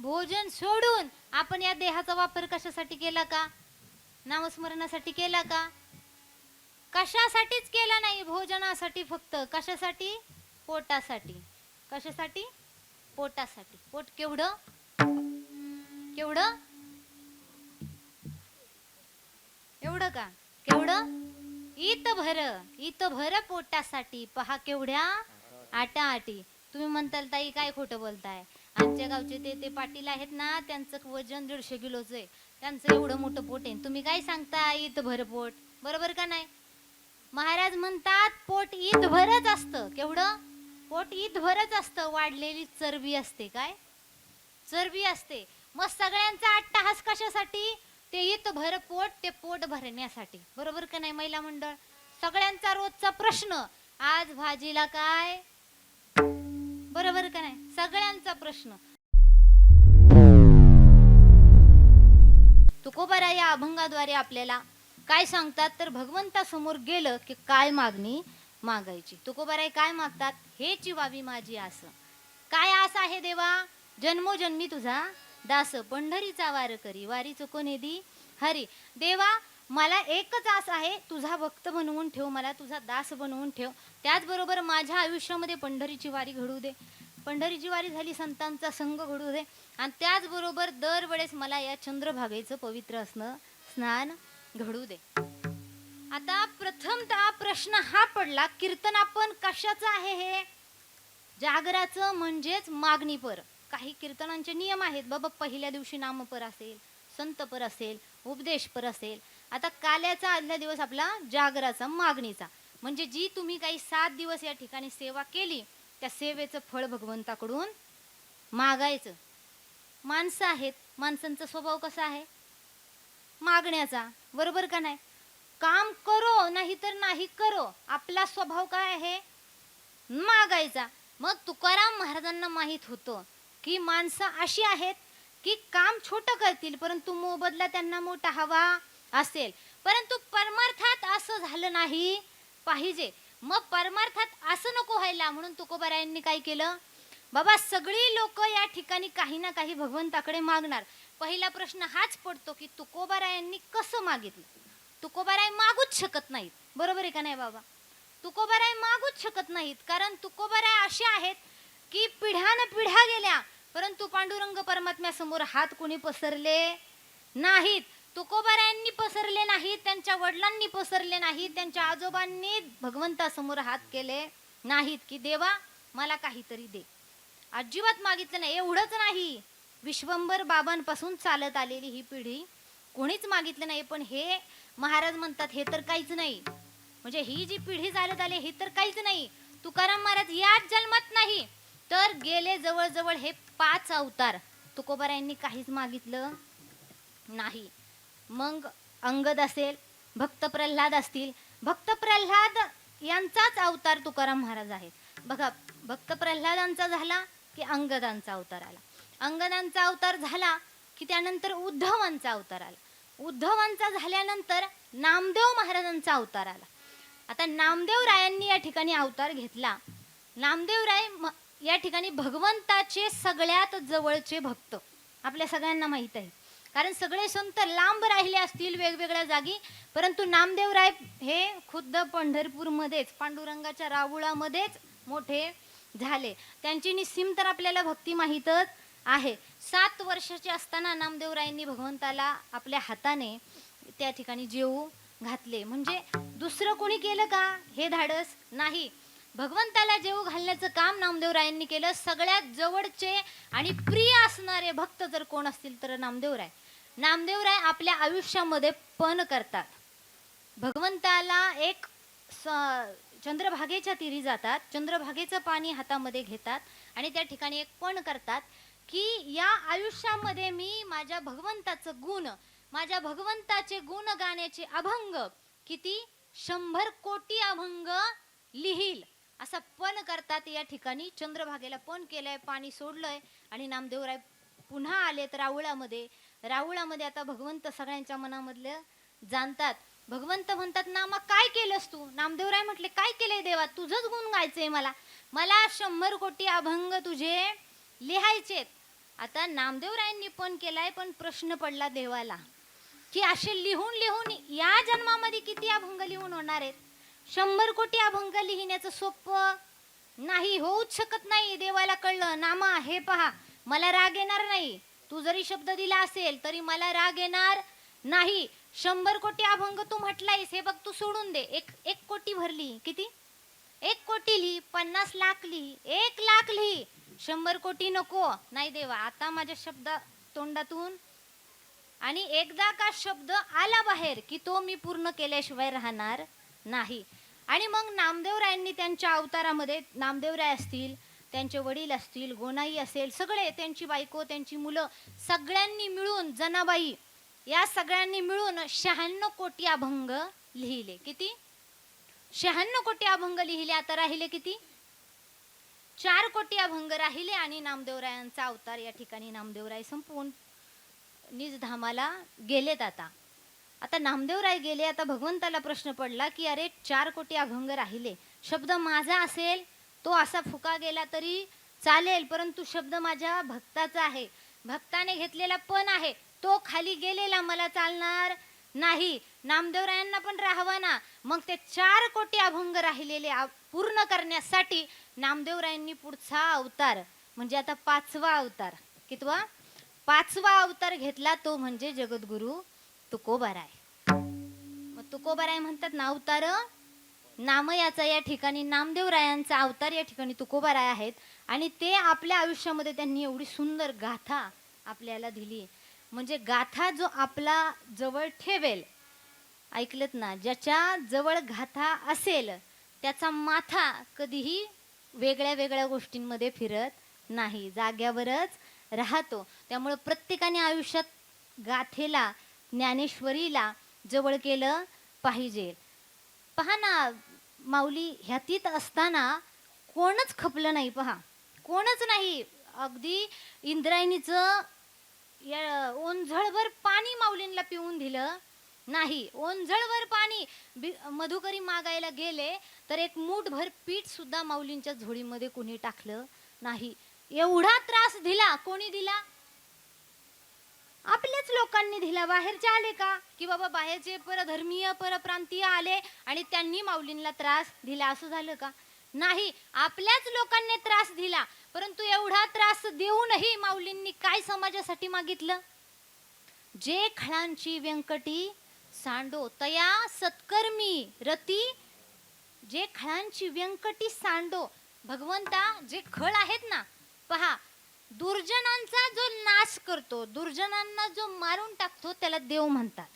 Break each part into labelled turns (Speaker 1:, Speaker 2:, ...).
Speaker 1: भोजन सोडून आपण या देहाचा वापर कशासाठी केला का? नामस्मरणासाठी केला का? कशासाठीच केला नाही, भोजनासाठी फक्त. कशासाठी? पोटासाठी. कशासाठी? पोटासाठी. पोट केवढं? केवढं? एवढं का? केवढं? इत भर पोटासाठी. पहा केवढ्या आटाआटी. तुम्ही म्हणताल ताई काय खोटं बोलताय, आमच्या गावचे ते पाटील आहेत ना, त्यांचं वजन 150 किलोचं आहे, त्यांचं एवढं मोठं पोट आहे, तुम्ही काय सांगता इत भर पोट. बरोबर का नाही? महाराज म्हणतात पोट इत भरच असतं. केवढं? पोट इत भरच असतं. वाढलेली चरबी असते. काय चरबी असते. मग सगळ्यांचा अट्टहास कशासाठी? ते इत भर पोट, ते पोट भरण्यासाठी. बरोबर का नाही महिला मंडळ? सगळ्यांचा रोजचा प्रश्न, आज भाजीला काय? बरोबर का नाही? सगळ्यांचा प्रश्न. तुकोबारा या अभंगाद्वारे आपल्याला काय सांगतात तर भगवंतासमोर गेलं की काय मागणी मागायची. तुकोबाराय काय मागतात? हेची व्हावी माझी आस. काय आस आहे देवा? जन्मोजन्मी तुझा दास, पंढरीचा वार करी, वारी चुकोने दी हरी. देवा मला एकच आस आहे, तुझा भक्त बनवून ठेव, मला तुझा दास बनवून ठेव. त्याचबरोबर माझ्या आयुष्यामध्ये पंढरीची वारी घडू दे. पंढरीची वारी झाली, संतांचा संग घडू दे. आणि त्याचबरोबर दरवेळेस मला या चंद्रभागेचं पवित्र स्नान घडू दे. आता प्रथमतः प्रश्न हा पडला, कीर्तन आपण कशाचं आहे? हे जागराचं, म्हणजेच मागणीपर. काही कीर्तनांचे नियम आहेत बाबा, पहिल्या दिवशी नामपर असेल, संतपर असेल, उपदेशपर असेल. आता काल्याचा आदल्या दिवस आपला जागराचा, मागणीचा. म्हणजे जी तुम्ही काही 7 दिवस या ठिकाणी सेवा केली, त्या सेवेचं फळ भगवंताकडून मागायचं. माणसं आहेत, माणसांचा स्वभाव कसा आहे? मागण्याचा. बरोबर का नाही? काम करो नाही तर नाही करो, आपला स्वभाव काय आहे? मागायचा. मग तुकाराम महाराजांना माहित होतं की माणसं अशी आहेत की काम छोटं करतील, परंतु मोबदला त्यांना मोठा हवा असेल. परंतु परमार्थात असं झालं नाही पाहिजे. मग परमार्थात असं नको व्हायला म्हणून तुकोबारायांनी काय केलं? बाबा सगळी लोक या ठिकाणी काही ना काही भगवंताकडे मागणार. पहिला प्रश्न हाच पडतो की तुकोबारायांनी कसं मागितलं? तुकोबाराय मागूच शकत नाहीत. बरोबर आहे का नाही बाबा? तुकोबाराय मागूच शकत नाहीत, कारण तुकोबाराय असे आहेत की पिढ्या गेल्या, परंतु पांडुरंग परमात्म्यासमोर हात कोणी पसरले नाहीत. तुकोबारायांनी पसरले नाहीत, त्यांच्या वडिलांनी पसरले नाहीत, त्यांच्या आजोबांनी भगवंतासमोर हात केले नाहीत की देवा मला काहीतरी दे. अजिबात मागितलं नाही. एवढंच नाही, विश्वंभर बाबांपासून चालत आलेली ही पिढी कोणीच मागितलं नाही. पण हे महाराज म्हणतात हे तर काहीच नाही. म्हणजे ही जी पिढी चालत आली हे तर काहीच नाही. तुकाराम महाराज याच जन्मात नाही तर गेले जवळजवळ हे 5 अवतार तुकोबारायांनी काहीच मागितलं नाही. मग अंगद असेल, भक्त प्रल्हाद असतील, भक्त प्रल्हाद यांचाच अवतार तुकाराम महाराज आहेत. बघा, भक्त प्रल्हादांचा झाला की अंगदांचा अवतार आला, अंगदांचा अवतार झाला की त्यानंतर उद्धवांचा अवतार आला, उद्धवांचा झाल्यानंतर नामदेव महाराजांचा अवतार आला. आता नामदेव रायांनी या ठिकाणी अवतार घेतला. नामदेव राय या ठिकाणी भगवंताचे सगळ्यात जवळचे भक्त, आपल्या सगळ्यांना माहित आहे, कारण सगळे संत लांब राहिले असतील वेगवेगळ्या जागी, परंतु नामदेव राय हे खुद्द पंढरपूरमध्येच पांडुरंगाच्या रावुळामध्येच मोठे झाले. त्यांची निस्सीम तर आपल्याला भक्ती माहीतच आहे. 7 वर्षाचे असताना नामदेवरायांनी भगवंताला आपल्या हाताने त्या ठिकाणी जेवू घातले. म्हणजे दुसरं कोणी केलं का हे धाडस? नाही, भगवंताला जेवू घालण्याचं काम नामदेवरायांनी केलं. सगळ्यात जवळचे आणि प्रिय असणारे भक्त जर कोण असतील तर नामदेवराय. नामदेवराय आपल्या आयुष्यामध्ये पण करतात. भगवंताला एक चंद्रभागेच्या तीरी जातात, चंद्रभागेचं पाणी हातामध्ये घेतात आणि त्या ठिकाणी एक पण करतात की या आयुष्यामध्ये मी माझ्या भगवंताचं गुण, माझ्या भगवंताचे गुण गाण्याचे अभंग किती 100 कोटी अभंग लिहिल असं पण करतात. या ठिकाणी चंद्रभागेला पण केलंय, पाणी सोडलंय आणि नामदेवराय पुन्हा आले तर रावुळामध्ये. रावुळामध्ये आता भगवंत सगळ्यांच्या मनामधले जाणतात. भगवंत म्हणतात ना मग काय केलंस तू? नामदेवराय म्हटले काय केलंय देवा, तुझंच गुण गायचंय मला, मला 100 कोटी अभंग तुझे लिहायचेत. आता नामदेवरायांनी पण केलाय, पण प्रश्न पडला देवाला की असे लिहून लिहून या जन्मामध्ये किती अभंग लिहून होणार आहेत? 100 कोटी अभंग लिहिण्याचं सोपं नाही, होऊच शकत नाही. देवाला कळलं, नामा हे पहा, मला राग येणार नाही. तू जरी शब्द दिला असेल तरी मला राग येणार नाही. 100 कोटी अभंग तू म्हटलायस, हे बघ तू सोडून दे. एक कोटी भरली, किती? 1 कोटी लिही, 50 लाख लिही, 1 लाख लिही, 100 कोटी नको. नाही देवा, आता माझ्या शब्द तोंडातून आणि एकदा का शब्द आला बाहेर की तो मी पूर्ण केल्याशिवाय राहणार नाही. आणि मग नामदेवरायांनी त्यांच्या अवतारामध्ये, नामदेवराय असतील, त्यांचे वडील असतील, गोनाई असेल, सगळे, त्यांची बायको, त्यांची मुलं, सगळ्यांनी मिळून, जनाबाई, या सगळ्यांनी मिळून 96 कोटी अभंग लिहिले. किती? 96 कोटी अभंग लिहिले. आता राहिले किती? 4 कोटी अभंग राहिले. आणि नामदेवरायांचा अवतार या ठिकाणी नामदेवराय संपवून निजधामाला गेलेत. आता नामदेवराय गेले. आता भगवंताला प्रश्न पडला की अरे 4 कोटी अभंग राहिले, शब्द माझा असेल तो असा फुका गेला तरी चालेल, परंतु शब्द माझ्या भक्ताचा आहे, भक्ताने घेतलेला पण आहे, तो खाली गेलेला मला चालणार नाही. नामदेवरायांना पण राहावा ना. मग ते 4 कोटी अभंग राहिलेले पूर्ण करण्यासाठी नामदेवरायांनी पुढचा अवतार, म्हणजे आता 5वा अवतार, कितवा? 5वा अवतार घेतला, तो म्हणजे जगद्गुरु तुकोबाराय. मग तुकोबाराय म्हणतात ना, अवतार नामयाचा या ठिकाणी नामदेवरायांचा अवतार या ठिकाणी तुकोबाराय आहेत. आणि ते आपल्या आयुष्यामध्ये त्यांनी एवढी सुंदर गाथा आपल्याला दिली. म्हणजे गाथा जो आपला जवळ ठेवेल, ऐकलत ना, ज्याच्या जवळ गाथा असेल त्याचा माथा कधीही वेगळ्या वेगळ्या गोष्टींमध्ये फिरत नाही, जाग्यावरच राहतो. त्यामुळे प्रत्येकाने आयुष्यात गाथेला, ज्ञानेश्वरीला जवळ केलं पाहिजे. पहा ना माऊली, ह्यातीत असताना कोणच खपलं नाही. पहा, कोणच नाही. अगदी इंद्रायणीचं ओंझळभर पाणी माऊलींना पिऊन दिलं नाही. ओंझळभर पाणी मधुकरी मागायला गेले तर एक मूठभर पीठ सुद्धा माऊलींच्या झोळीमध्ये कोणी टाकलं नाही. एवढा त्रास दिला. कोणी दिला? आपल्याच लोकांनी दिला. बाहेरचे आले का? की बाबा बाहेरचे परधर्मीय, परप्रांतीय आले आणि त्यांनी माऊलींना त्रास दिला, असं झालं का? नाही, आपल्याच लोकांनी त्रास दिला. परंतु एवढा त्रास देऊनही माऊलींनी काय समाजासाठी मागितलं? जे खळांची व्यंकटी सांडो तया सत्कर्मी रती. जे खळांची व्यंकटी सांडो, भगवंता जे खळ आहेत ना, पहा, दुर्जनांचा जो नाश करतो, दुर्जनांना जो मारून टाकतो त्याला देव म्हणतात.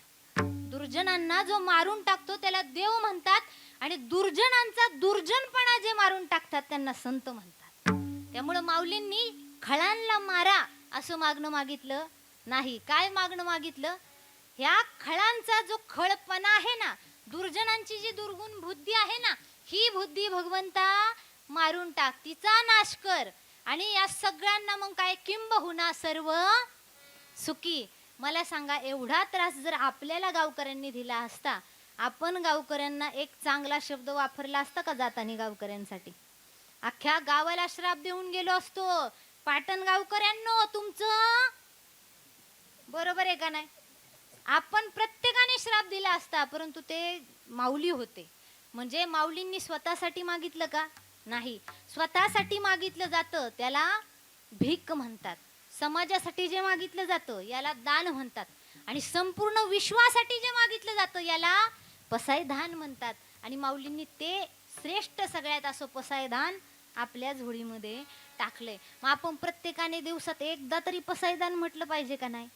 Speaker 1: दुर्जनांना जो मारून टाकतो त्याला देव म्हणतात. आणि दुर्जनांचा दुर्जनपणा जे मारून टाकतात त्यांना संत म्हणतात. त्यामुळे माऊलींनी खळांना मारा असं मागणं मागितलं नाही. काय मागणं मागितलं? ह्या खळांचा जो खळपणा आहे ना, दुर्जनांची जी दुर्गुण बुद्धी आहे ना, ही बुद्धी भगवंता मारून टाक, तिचा नाश कर. आणि या सगळ्यांना मग काय? किंबहुना सर्व सुखी. मला सांगा, एवढा त्रास जर आपल्याला गावकऱ्यांनी दिला असता, आपण गावकऱ्यांना एक चांगला शब्द वापरला असता का जातानी गावकऱ्यांसाठी? अख्ख्या गावाला श्राप देऊन गेलो असतो. पाटण गावकऱ्यांनो, तुमचं बरोबर आहे का नाही? आपण प्रत्येकाने श्राप दिला असता. परंतु ते माऊली होते, म्हणजे माऊलींनी स्वतःसाठी मागितलं का? नाही. स्वतःसाठी मागितलं जातं त्याला भीक म्हणतात. समाजासाठी जे मागितलं जातं याला दान म्हणतात. आणि संपूर्ण विश्वासाठी जे मागितलं जातं याला पसायदान म्हणतात. आणि माऊलींनी ते श्रेष्ठ सगळ्यात असं पसायदान आपल्या झोळीमध्ये टाकलंय. मग आपण प्रत्येकाने दिवसात एकदा तरी पसायदान म्हटलं पाहिजे का नाही?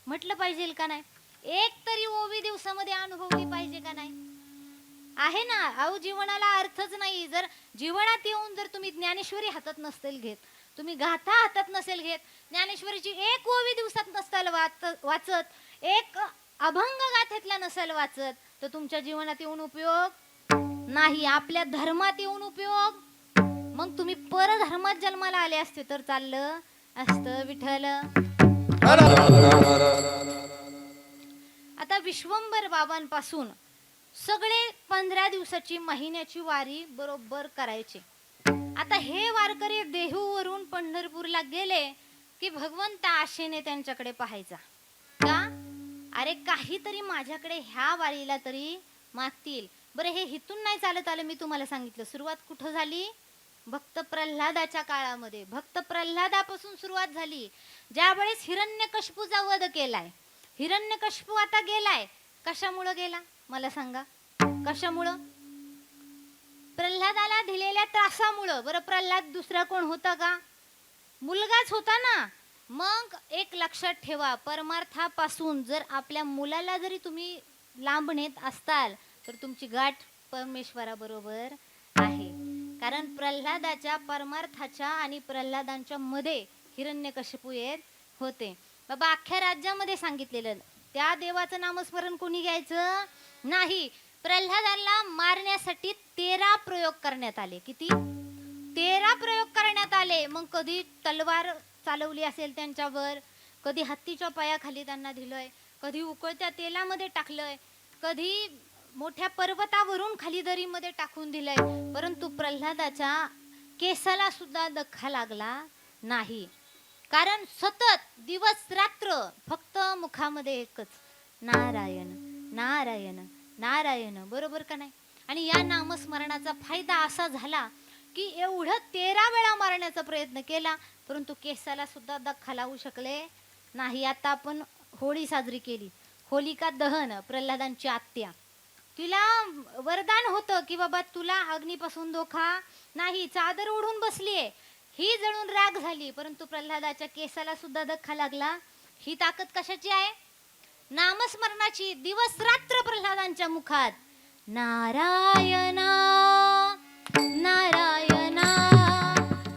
Speaker 1: म्हटलं पाहिजे का नाही? एक तरी ओवी दिवसामध्ये अनुभवली पाहिजे का नाही? आहे ना. अहो, जीवनाला अर्थच नाही. जर जीवनात येऊन जर तुम्ही ज्ञानेश्वरी हातात नसेल घेत, तुम्ही गाथा हातात नसेल घेत, ज्ञानेश्वरीची एक ओवी दिवसात नसताल वाचत, एक अभंग गाथेतला नसेल वाचत, तर तुमच्या जीवनात येऊन उपयोग नाही. आपल्या धर्मात येऊन उपयोग. मग तुम्ही परधर्मात जन्माला आले असते तर चाललं असतं. विठ्ठल. आता विश्वंभर बाबांपासून सगळे 15 दिवसाची, महिन्याची वारी बरोबर करायचे. आता हे वारकरी देहूवरून पंढरपूरला गेले की भगवंत आशेने त्यांच्याकडे पाहायचा. का? अरे काहीतरी माझ्याकडे ह्या वारीला तरी मागतील. बरं हे हिथून नाही चालत आलं, मी तुम्हाला सांगितलं. सुरुवात कुठं झाली? भक्त प्रल्हादाच्या काळामध्ये. भक्त प्रल्हादापासून सुरुवात झाली. ज्यावेळेस हिरण्यकशिपूचा वध केलाय. हिरण्यकशिपू आता गेलाय. कशामुळं गेला मला सांगा? कशामुळं? प्रल्हादाला दिलेल्या त्रासामुळं. बरं प्रल्हाद दुसरा कोण होता का? मुलगाच होता ना. मग एक लक्षात ठेवा, परमार्थापासून जर आपल्या मुलाला जरी तुम्ही लांब नेत असताल तर तुमची गाठ परमेश्वराबरोबर आहे. कारण प्रल्हादाच्या परमार्थाच्या आणि प्रल्हादांच्या मध्ये हिरण्यकशिपू येत होते. बाबा अख्ख्या राज्यामध्ये सांगितलेलं, त्या देवाचं नामस्मरण कोणी घ्यायचं नाही. प्रल्हादाला मारण्यासाठी 13 प्रयोग करण्यात आले. किती? 13 प्रयोग करण्यात आले. मग कधी तलवार चालवली असेल त्यांच्यावर, कधी हत्तीच्या पायाखाली त्यांना दिलंय, कधी उकळत्या तेलामध्ये टाकलंय, कधी मोठ्या पर्वतावरून खाली दरीमध्ये टाकून दिलंय. परंतु प्रल्हादाच्या केसाला सुद्धा धक्का लागला नाही. कारण सतत दिवस रात्र फक्त मुखामध्ये एकच नारायण नारायण नारायण. बरोबर का नाही? आणि या नामस्मरणाचा फायदा असा झाला की एवढं 13 वेळा मारण्याचा प्रयत्न केला परंतु केसाला सुद्धा धक्का लावू शकले नाही. आता आपण होळी साजरी केली. होलिका दहन, प्रल्हादांची आत्या, तिला वरदान होतं की बाबा तुला अग्नीपासून धोका नाही. चादर ओढून बसलीये, ही जळून राग झाली परंतु प्रल्हादाच्या केसाला सुद्धा धक्का लागला. ही ताकद कशाची आहे? नामस्मरणाची. दिवस रात्र प्रल्हादांच्या मुखात नारायणा नारायणा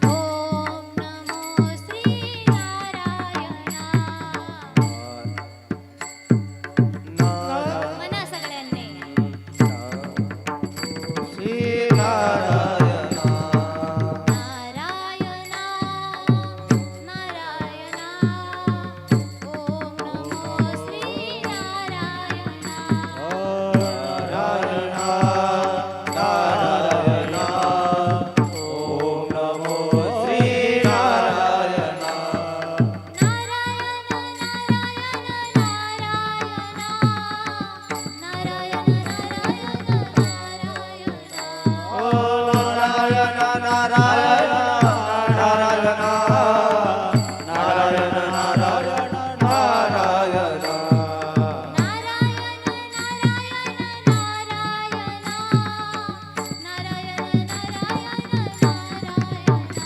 Speaker 1: ओम नमो श्री नारायणा. म्हणा सगळ्यांनी
Speaker 2: श्री नारायणा
Speaker 1: नारायणा नारायणा ओम नमो श्री नारायणा.
Speaker 2: नारायणा नारायणा ओम नमो श्री नारायणा नारायण नारायण नारायण नारायण नारायण नारायण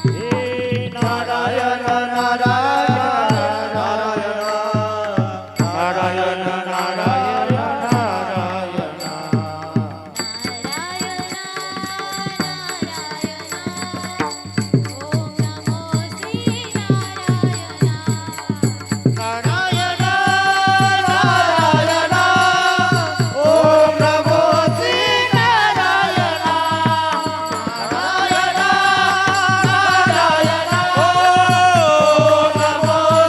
Speaker 2: हे नारायण नारायण नारायण नारायण नारायण नारायण नारायण नारायण ओम नमो श्री नारायण नारायण नारायण ओम नमो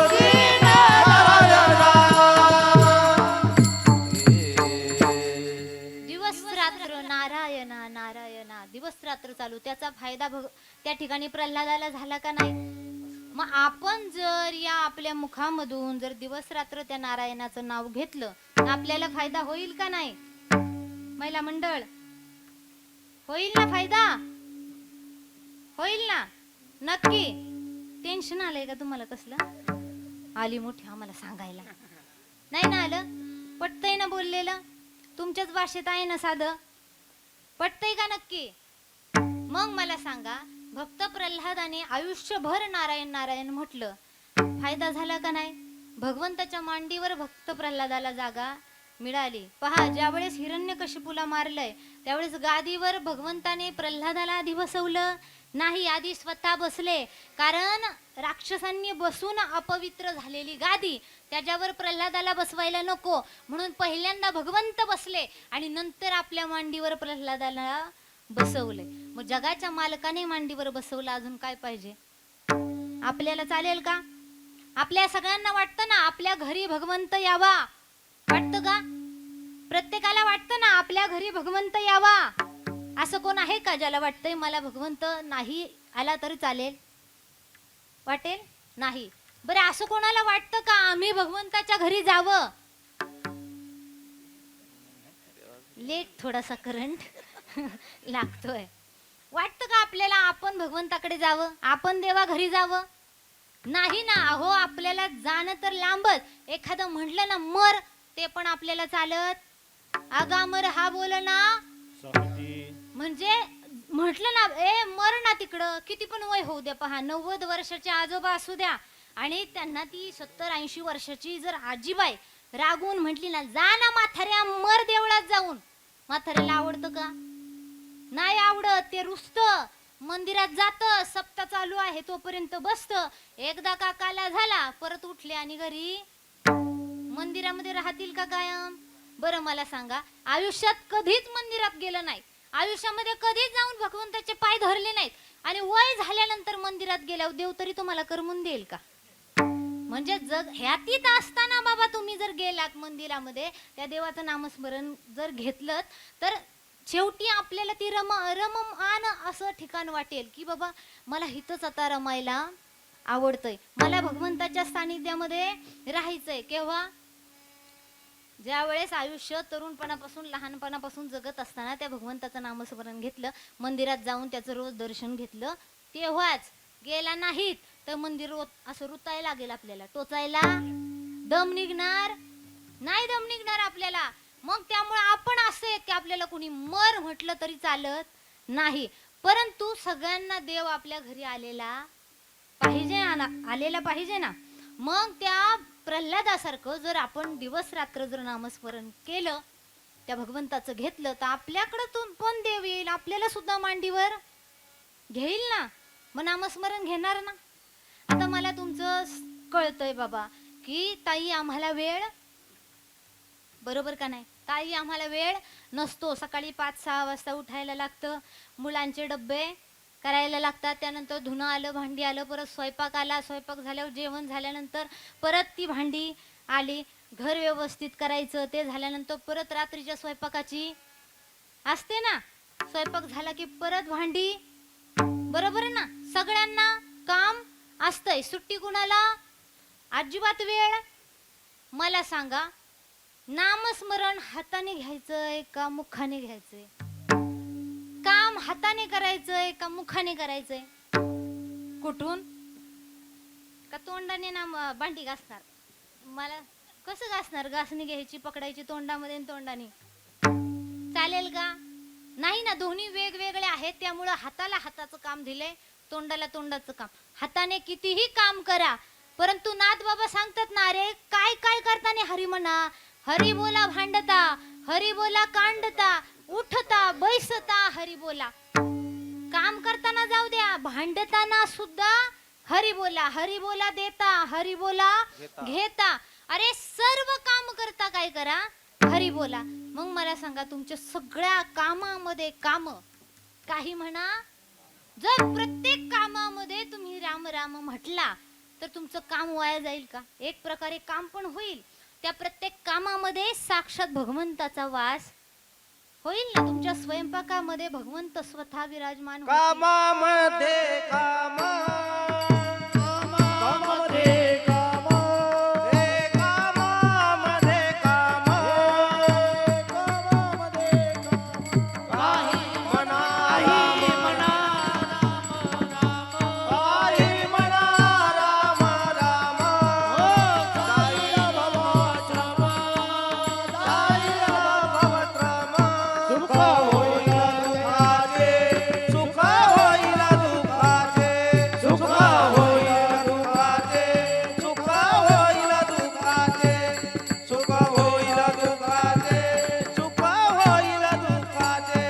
Speaker 2: श्री नारायण.
Speaker 1: दिवस रात्र नारायणा नारायणा, दिवस रात्र चालू. त्याचा फायदा त्या ठिकाणी प्रल्हादाला झाला का नाही? मग आपण जर या आपल्या मुखामधून जर दिवस रात्र त्या नारायणाचं नाव घेतलं तर आपल्याला फायदा होईल का नाही? महिला मंडळ, होईल ना फायदा? होईल ना? नक्की. टेन्शन आलंय का तुम्हाला? कसलं आली मोठी आम्हाला सांगायला? नाही ना आलं? पटतंय ना बोललेलं? तुमच्याच भाषेत आहे ना साधं? पटतंय का नक्की? मग मला सांगा, भक्त प्रल्हादाने आयुष्यभर नारायण नारायण म्हटलं, फायदा झाला का नाही? भगवंताच्या मांडीवर भक्त प्रल्हादाला जागा मिळाली. पहा, ज्यावेळेस हिरण्यकशिपूला मारलंय त्यावेळेस गादीवर भगवंताने प्रल्हादाला आधी बसवलं नाही, आधी स्वतः बसले. कारण राक्षसांनी बसून अपवित्र झालेली गादी त्याच्यावर प्रल्हादाला बसवायला नको म्हणून पहिल्यांदा भगवंत बसले आणि नंतर आपल्या मांडीवर प्रल्हादाला बसवले. मग जगाच्या मालकाने मांडीवर बसवलं, अजून काय पाहिजे आपल्याला? चालेल का? आपल्या सगळ्यांना वाटतं ना आपल्या घरी भगवंत यावा? वाटतं का? प्रत्येकाला वाटतं ना आपल्या घरी भगवंत यावा? असं कोण आहे का ज्याला वाटतंय मला भगवंत नाही आला तरी चालेल? वाटेल नाही. बरं असं कोणाला वाटतं का आम्ही भगवंताच्या घरी जावं? लेट थोडासा करंट लागतोय. वाटतं का आपल्याला आपण भगवंताकडे जावं, आपण देवा घरी जावं? नाही ना. अहो आपल्याला जाणं तर लांबच. एखादं म्हटलं ना मर, ते पण आपल्याला चालत. आगामर हा बोल ना, म्हणजे म्हटलं ना ए मर ना तिकडं, किती पण वय होऊ द्या. पहा 90 वर्षाचे आजोबा असू द्या आणि त्यांना ती 70-80 वर्षाची जर आजीबाई रागवून म्हटली ना जा ना म्हाताऱ्या मर देवळात जाऊन, म्हाताऱ्याला आवडतं का? नाही आवडत. ते रुसतं, मंदिरात जातं, सप्ताह चालू आहे तोपर्यंत बसतं. एकदा काकाला झाला परत उठले आणि घरी. मंदिरामध्ये राहतील का कायम? बरं मला सांगा, आयुष्यात कधीच मंदिरात गेलं नाही, आयुष्यामध्ये कधीच जाऊन भगवंताचे पाय धरले नाहीत आणि वय झाल्यानंतर मंदिरात गेल्यावर देव तरी तुम्हाला करमून देईल का? म्हणजे जग ह्यातीत असताना बाबा तुम्ही जर गेलात मंदिरामध्ये, त्या देवाचं नामस्मरण जर घेतलं तर शेवटी आपल्याला ती रममान असं ठिकाण वाटेल की बाबा मला हितच आता रमायला आवडतंय, मला भगवंताच्या सानिध्यामध्ये राहायचंय. केव्हा? ज्या वेळेस आयुष्य तरुणपणापासून लहानपणापासून जगत असताना त्या भगवंताचं नामस्मरण घेतलं, मंदिरात जाऊन त्याचं रोज दर्शन घेतलं, तेव्हाच. गेला नाहीत तर मंदिर असं रुतायला लागेल, आपल्याला टोचायला दम निघणार नाही, दम निघणार आपल्याला. मग त्यामुळे आपण असे की आपल्याला कोणी मर म्हटलं तरी चालत नाही. परंतु सगळ्यांना देव आपल्या घरी आलेला पाहिजे ना. मग त्या प्रल्हादासारखं जर आपण दिवस रात्र जर नामस्मरण केलं, त्या भगवंताचं घेतलं, तर आपल्याकडं पण देव येईल, आपल्याला सुद्धा मांडीवर घेईल ना. मग नामस्मरण घेणार ना. आता मला तुमचं कळतंय बाबा की ताई आम्हाला वेळ, बरोबर का नाही? ताई आम्हाला वेळ नसतो. सकाळी 5-6 वाजता उठायला लागतं, मुलांचे डब्बे करायला लागतात, त्यानंतर धुणं आलं, भांडी आलं, परत स्वयंपाक आला, स्वयंपाक झाल्यावर जेवण झाल्यानंतर परत ती भांडी आली, घर व्यवस्थित करायचं, ते झाल्यानंतर परत रात्रीच्या स्वयंपाकाची असते ना, स्वयंपाक झाला की परत भांडी, बरोबर आहे ना. सगळ्यांना काम असतंय. सुट्टी कुणाला? अजिबात वेळ. मला सांगा, नामस्मरण हाताने घ्यायचंय का मुखाने घ्यायचंय? काम हाताने करायचंय का मुखाने करायचंय? कुठून? का तोंडाने ना भांडी घासणार? मला कसं घासणार? घासणी घ्यायची, पकडायची तोंडामध्ये, तोंडाने चालेल का? नाही ना. दोन्ही वेगवेगळे आहेत, त्यामुळं हाताला हाताचं काम दिलंय, तोंडाला तोंडाचं काम. हाताने कितीही काम करा, परंतु नाथ बाबा सांगतात ना, अरे काय काय करताना हरी म्हणा, हरी बोला भांडता, हरी बोला कांडता, उठता बैसता हरी बोला. काम करताना जाऊ द्या, भांडताना सुद्धा हरी बोला देता, हरी बोला घेता. अरे सर्व काम करता काय करा? हरी बोला. मग मला सांगा, तुमच्या सगळ्या कामामध्ये काम काही म्हणा, जर प्रत्येक कामामध्ये तुम्ही राम राम म्हटला तर तुमचं काम वाया जाईल का? एक प्रकारे काम पण होईल. त्या प्रत्येक कामामध्ये साक्षात भगवंताचा वास होईल ना. तुमच्या स्वयंपाकामध्ये भगवंत स्वतः विराजमान होतील.
Speaker 2: कामामध्ये काम, कामामध्ये काम, हे कामामध्ये काम, कामामध्ये काम. काही म्हणा, काही म्हणा, काही म्हणा राम राम, जाईल भवश्रम, जाईल भवश्रम. सुख होईल दुःखाचे, सुख होईल दुःखाचे, सुख होईल दुःखाचे, सुख होईल दुःखाचे, सुख होईल दुःखाचे, सुख होईल दुःखाचे.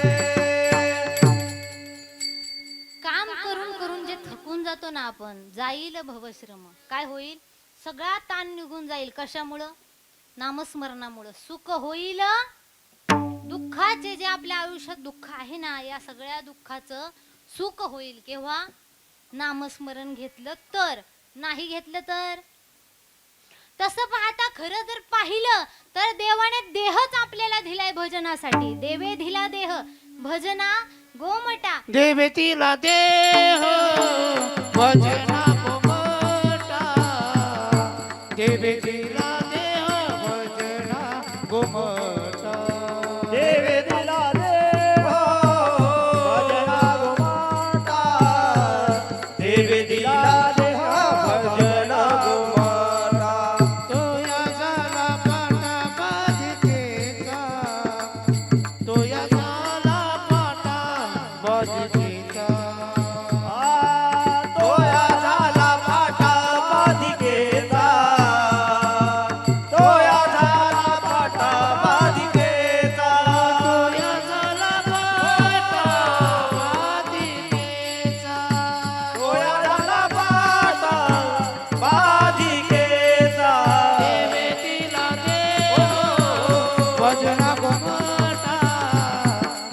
Speaker 1: काम करून करून जे थकून जातो ना आपण, जाईल भवश्रम. काय होईल? सगळा ताण निघून जाईल. कशामुळं? नामस्मरणामुळं. सुख होईल दुःखाचे, जे आपल्या आयुष्यात दुःख आहे ना, या सगळ्या दुःखाचं सुख होईल. केव्हा? नामस्मरण घेतलं तर. नाही घेतलं तर? तसं पाहता खरं जर पाहिलं तर देवाने देहच आपल्याला दिलाय भजनासाठी. देवे दिला देह भजना गोमटा.
Speaker 2: देवे तिला देह भजना गोमटा. देवे दिला देह भजना गोमटा
Speaker 3: देवे दिला देव भजना गोमाता देवे दिला देह भजना गोमाता
Speaker 2: तो या झाला पाटा बाधिकेचा तो या झाला पाटा बाधिकेचा
Speaker 3: तोया झाला फाटा बाधिकेचा तोया झाला फाटा बाधिकेचा
Speaker 2: तोया झाला पाटा बाधिकेचा
Speaker 3: तोया झाला फाटा बाधिकेचा
Speaker 2: देवे दिला देव भजना गोमटा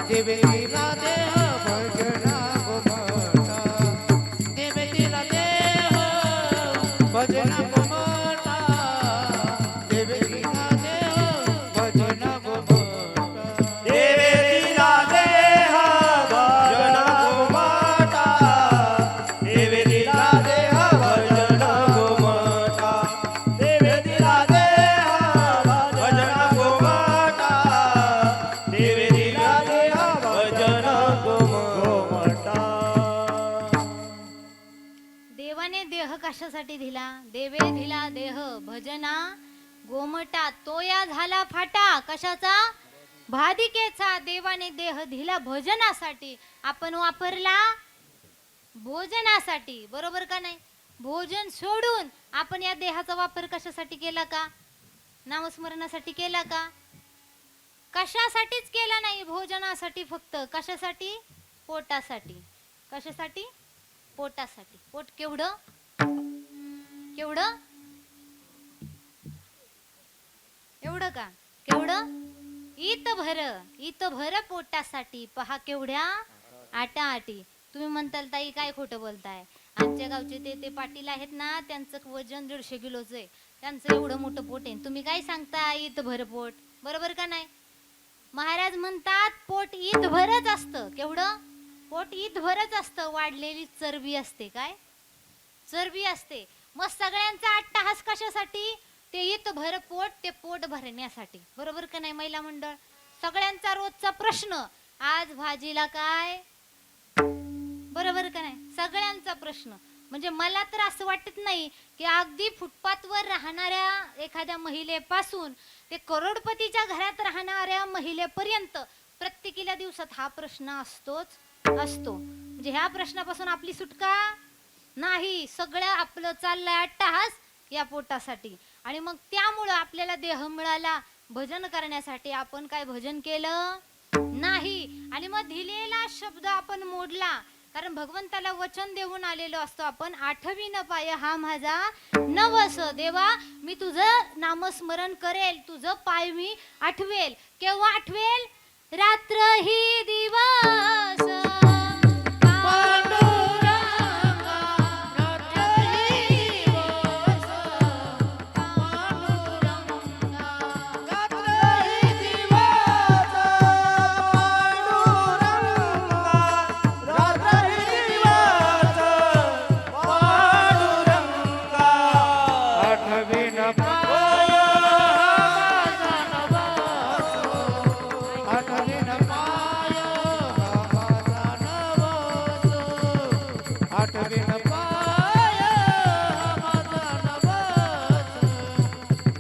Speaker 2: देवे दिला देह भजना गोमटा देवे दिला देह भजना गोमटा देवे दिला देह भजना गोमटा
Speaker 3: देवे दिला देह भजना गोमाता देवे दिला देह भजना गोमाता देवे दिला देह भजना गोमाता देवे दिला देह भजना गोमाता
Speaker 1: देवाने देह कशासाठी दिला? देवे दिला देह भजना गोमटा तोया झाला फाटा कशाचा? भाधिकेचा. देवाने देह दिला भजनासाठी, आपण वापरला भोजनासाठी. बरोबर का नाही? भोजन सोडून आपण या देहाचा वापर कशासाठी केला का? नामस्मरणासाठी केला का? कशासाठीच केला नाही, भोजनासाठी फक्त. कशासाठी? पोटासाठी. कशासाठी? पोटासाठी. पोट केवढं? केवढं? एवढं का? केवढं? इत भर पोटासाठी. पहा केवढ्या आटा आटी. तुम्ही म्हणताल ताई काय खोटं बोलताय, आमच्या गावचे ते पाटील आहेत ना, त्यांचं वजन 150 किलोचं आहे, त्यांचं एवढं मोठं पोट आहे. तुम्ही काय सांगता इत भर पोट? बरोबर का नाही? महाराज म्हणतात पोट इत भरच असतं. केवढं? पोट इत भरच असतं. वाढलेली चरबी असते. काय चरबी असते. मग सगळ्यांचा अट्टाहास कशासाठी? ते इत भर पोट, ते पोट भरण्यासाठी. बरोबर का नाही महिला मंडळ? सगळ्यांचा रोजचा प्रश्न आज भाजीला काय? बरोबर का नाही? सगळ्यांचा प्रश्न. म्हणजे मला तर असं वाटत नाही की अगदी फुटपाथवर राहणाऱ्या एखाद्या महिलेपासून ते करोडपतीच्या घरात राहणाऱ्या महिलेपर्यंत प्रत्येकीला दिवसात हा प्रश्न असतो. म्हणजे ह्या प्रश्नापासून आपली सुटका नाही. सगळं आपलं चाललंय अट्टाहास या पोटासाठी. आणि मग त्यामुळं आपल्याला देह मिळाला भजन करण्यासाठी. आपण काय भजन केलं नाही. आणि मग दिलेला शब्द आपण मोडला. कारण भगवंताला वचन देऊन आलेलो असतो आपण, आठवी न पाय हा माझा नवस. देवा मी तुझं नामस्मरण करेल, तुझं पाय मी आठवेल. केव्हा आठवेल? रात्र ही दिवस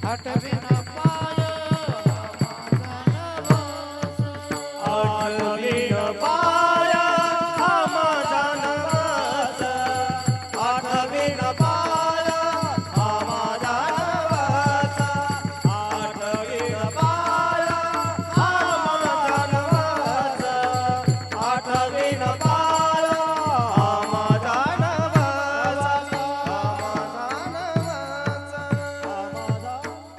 Speaker 2: आठवे